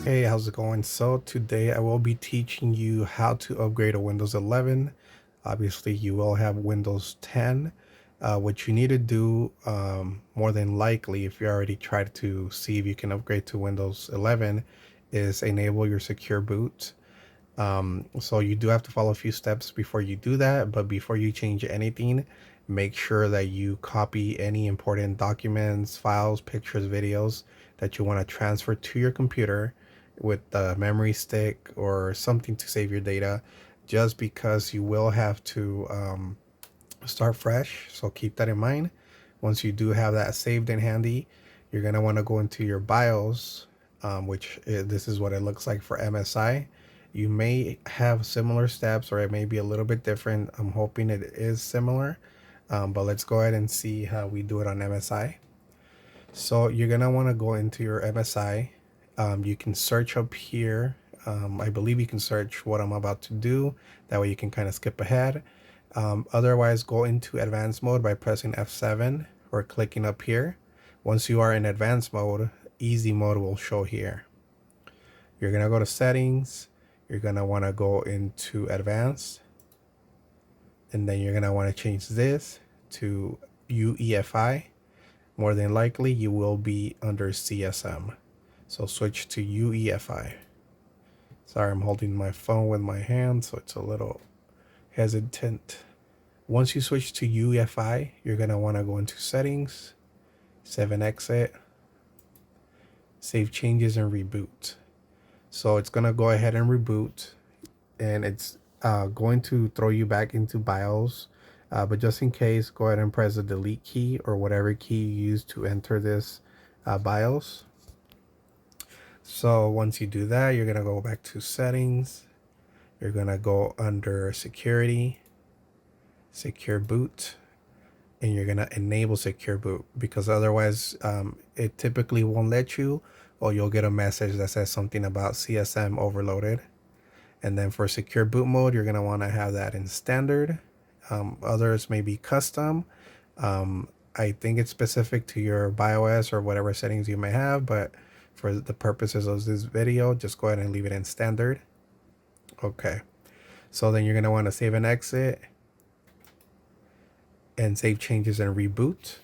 Hey, how's it going? So today I will be teaching you how to upgrade a Windows 11. Obviously, you will have Windows 10. What you need to do, more than likely, if you already tried to see if you can upgrade to Windows 11, is enable your secure boot. So you do have to follow a few steps before you do that, but before you change anything, make sure that you copy any important documents, files, pictures, videos that you want to transfer to your computer with the memory stick or something to save your data, just because you will have to start fresh. So keep that in mind. Once you do have that saved and handy, you're going to want to go into your BIOS, this is what it looks like for MSI. You may have similar steps or it may be a little bit different. I'm hoping it is similar, but let's go ahead and see how we do it on MSI. So you're going to want to go into your MSI. You can search up here. I believe you can search what I'm about to do. That way you can kind of skip ahead. Otherwise, go into advanced mode by pressing F7 or clicking up here. Once you are in advanced mode, easy mode will show here. You're going to go to settings. You're going to want to go into advanced. And then you're going to want to change this to UEFI. More than likely, you will be under CSM. So switch to UEFI. Sorry, I'm holding my phone with my hand, so it's a little hesitant. Once you switch to UEFI, you're going to want to go into settings, 7 exit, save changes and reboot. So it's going to go ahead and reboot, and it's going to throw you back into BIOS. But just in case, go ahead and press the delete key or whatever key you use to enter this BIOS. So once you do that, you're going to go back to settings. You're going to go under security, secure boot, and you're going to enable secure boot, because otherwise it typically won't let you, or you'll get a message that says something about CSM overloaded. And then for secure boot mode, you're going to want to have that in standard. Others may be custom. I think it's specific to your BIOS or whatever settings you may have, but for the purposes of this video, just go ahead and leave it in standard. Okay, so then you're going to want to save and exit and save changes and reboot.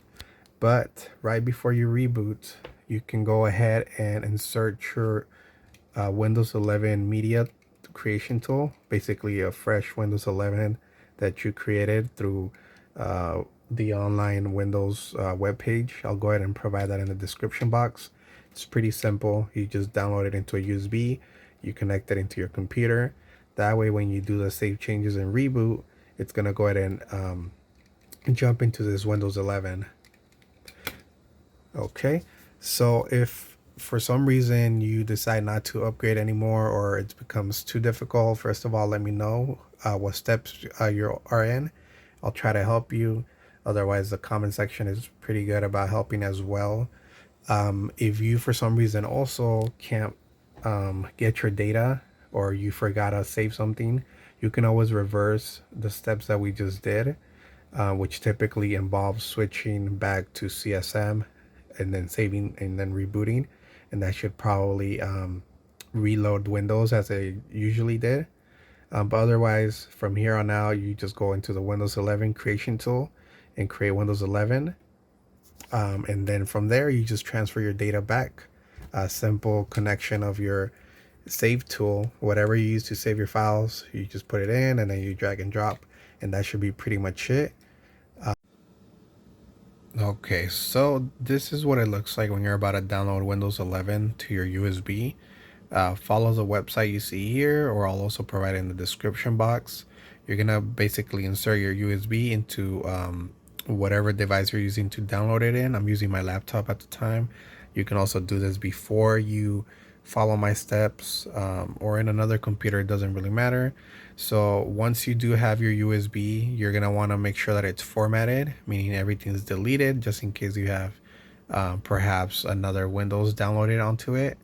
But right before you reboot, you can go ahead and insert your Windows 11 media creation tool, basically a fresh Windows 11 that you created through the online Windows web page. I'll go ahead and provide that in the description box. It's pretty simple. You just download it into a USB, you connect it into your computer. That way when you do the save changes and reboot, it's going to go ahead and jump into this Windows 11. Okay, so if for some reason you decide not to upgrade anymore or it becomes too difficult, first of all, let me know what steps you are in. I'll try to help you. Otherwise, the comment section is pretty good about helping as well. If you for some reason also can't get your data, or you forgot to save something, you can always reverse the steps that we just did, which typically involves switching back to CSM and then saving and then rebooting, and that should probably reload Windows as it usually did. But otherwise, from here on out, you just go into the Windows 11 creation tool and create Windows 11. And then from there, you just transfer your data back. A simple connection of your save tool, whatever you use to save your files, you just put it in and then you drag and drop, and that should be pretty much it. Okay, so this is what it looks like when you're about to download Windows 11 to your USB. Follow the website you see here, or I'll also provide it in the description box. You're gonna basically insert your USB into whatever device you're using to download it in. I'm using my laptop at the time. You can also do this before you follow my steps, or in another computer, it doesn't really matter. So once you do have your USB, you're gonna want to make sure that it's formatted, meaning everything is deleted, just in case you have perhaps another Windows downloaded onto it.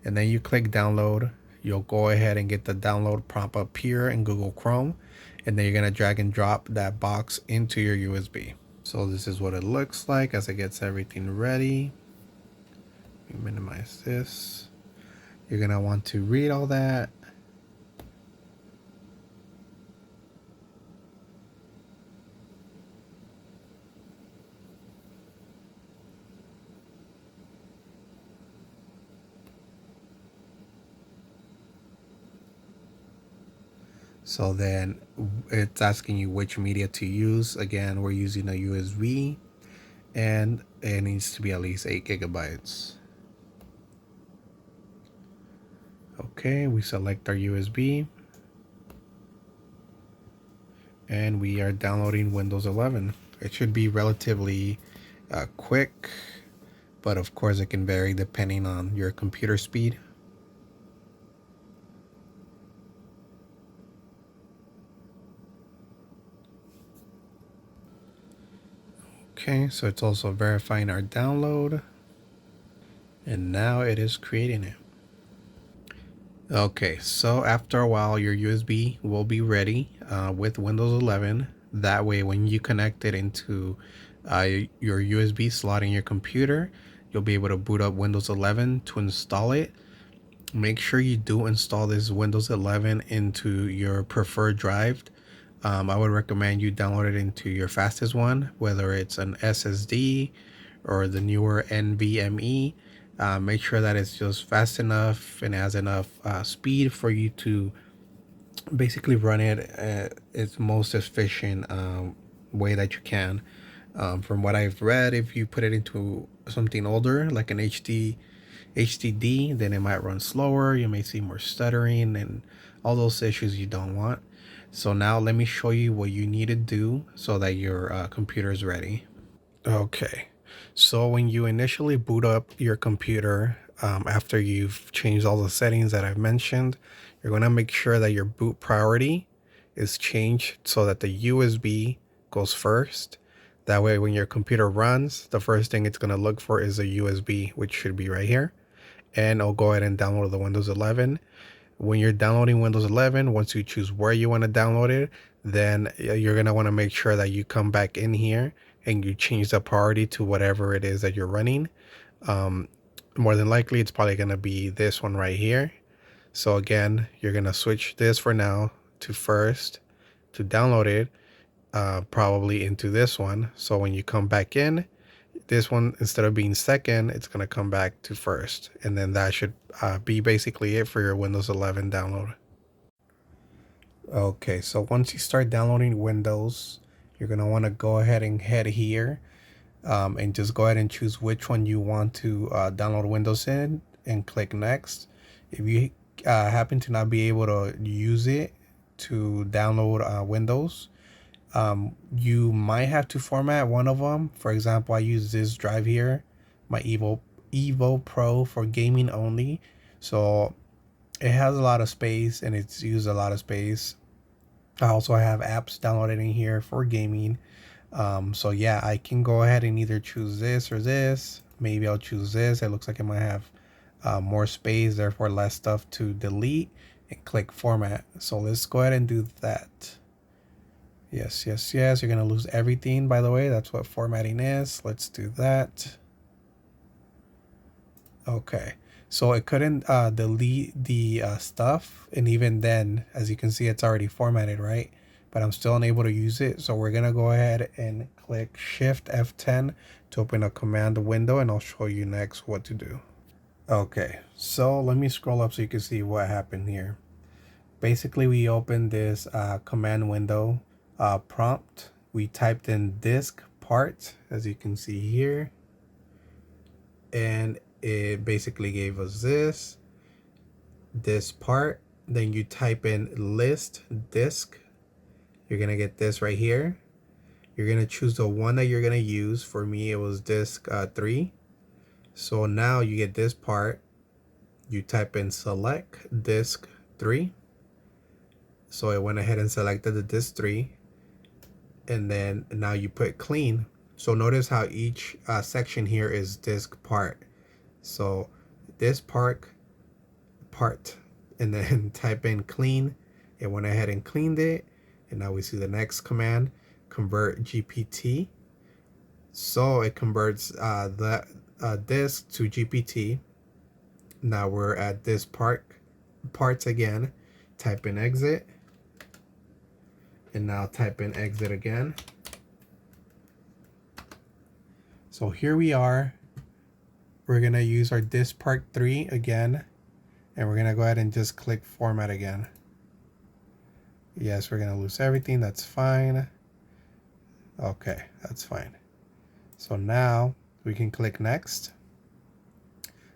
And then you click download. You'll go ahead and get the download prompt up here in Google Chrome, and then you're gonna drag and drop that box into your USB. So this is what it looks like as it gets everything ready. Let me minimize this. You're going to want to read all that. So then it's asking you which media to use. Again, we're using a USB, and it needs to be at least 8 gigabytes. Okay, we select our USB, and we are downloading Windows 11. It should be relatively quick, but of course it can vary depending on your computer speed. Okay, so it's also verifying our download, and now it is creating it. Okay, so after a while, your USB will be ready with Windows 11. That way, when you connect it into your USB slot in your computer, you'll be able to boot up Windows 11 to install it. Make sure you do install this Windows 11 into your preferred drive. I would recommend you download it into your fastest one, whether it's an SSD or the newer NVMe. Make sure that it's just fast enough and has enough speed for you to basically run it its most efficient way that you can. From what I've read, if you put it into something older, like an HDD, then it might run slower. You may see more stuttering and all those issues you don't want. So now let me show you what you need to do so that your computer is ready. Okay, so when you initially boot up your computer, after you've changed all the settings that I've mentioned, you're going to make sure that your boot priority is changed so that the USB goes first. That way, when your computer runs, the first thing it's going to look for is a USB, which should be right here. And I'll go ahead and download the Windows 11. When you're downloading Windows 11, once you choose where you want to download it, then you're going to want to make sure that you come back in here and you change the priority to whatever it is that you're running. Um, More than likely, it's probably going to be this one right here. So again, you're going to switch this for now to first to download it, probably into this one. So when you come back in, this one, instead of being second, it's going to come back to first. And then that should be basically it for your Windows 11 download. Okay, so once you start downloading Windows, you're going to want to go ahead and head here, and just go ahead and choose which one you want to download Windows in and click next. If you happen to not be able to use it to download Windows, you might have to format one of them. For example, I use this drive here, my Evo Pro for gaming only. So it has a lot of space and it's used a lot of space. I also have apps downloaded in here for gaming. So yeah, I can go ahead and either choose this or this. Maybe I'll choose this. It looks like it might have more space, therefore less stuff to delete, and click format. So let's go ahead and do that. Yes, yes, yes. You're going to lose everything, by the way. That's what formatting is. Let's do that. Okay. So it couldn't delete the stuff. And even then, as you can see, it's already formatted, right? But I'm still unable to use it. So we're going to go ahead and click Shift F10 to open a command window. And I'll show you next what to do. Okay. So let me scroll up so you can see what happened here. Basically, we opened this command window prompt. We typed in disk part, as you can see here, and it basically gave us this part. Then you type in list disk. You're gonna get this right here. You're gonna choose the one that you're gonna use. For me, it was disk 3. So now you get this part. You type in select disk 3. So it went ahead and selected the disk 3. And then now you put clean. So notice how each section here is disk part. So this part, and then type in clean. It went ahead and cleaned it. And now we see the next command, convert GPT. So it converts the disk to GPT. Now we're at this parts again. Type in exit, and now type in exit again. So here we are. We're gonna use our disk part 3 again, and we're gonna go ahead and just click format again. Yes, we're gonna lose everything. That's fine. Okay, that's fine. So now we can click next.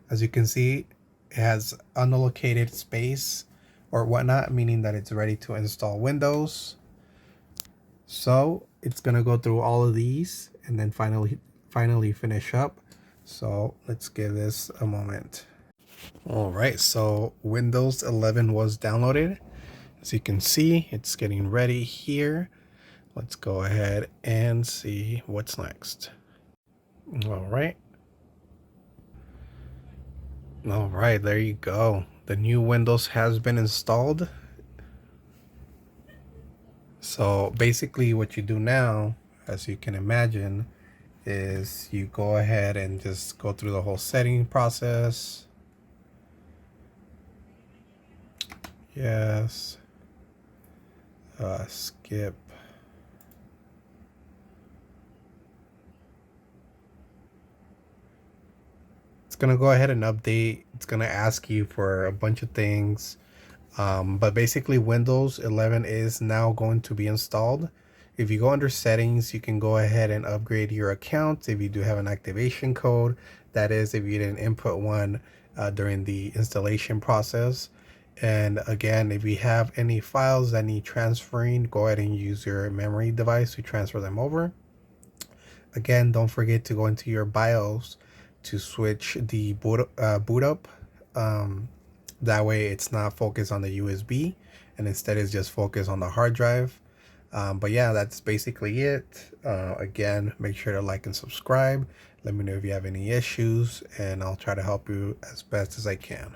As you can see, it has unallocated space or whatnot, meaning that it's ready to install Windows. So it's gonna go through all of these and then finally finish up. So let's give this a moment. All right, so Windows 11 was downloaded. As you can see, it's getting ready here. Let's go ahead and see what's next. All right. All right, there you go. The new Windows has been installed. So basically what you do now, as you can imagine, is you go ahead and just go through the whole setting process. Yes. Skip. It's gonna go ahead and update. It's gonna ask you for a bunch of things. But basically Windows 11 is now going to be installed. If you go under settings, you can go ahead and upgrade your account if you do have an activation code. That is, if you didn't input one during the installation process. And again, if you have any files that need transferring, go ahead and use your memory device to transfer them over. Again, don't forget to go into your BIOS to switch the boot up. That way it's not focused on the USB and instead it's just focused on the hard drive. But yeah, that's basically it. Again, make sure to like and subscribe. Let me know if you have any issues and I'll try to help you as best as I can.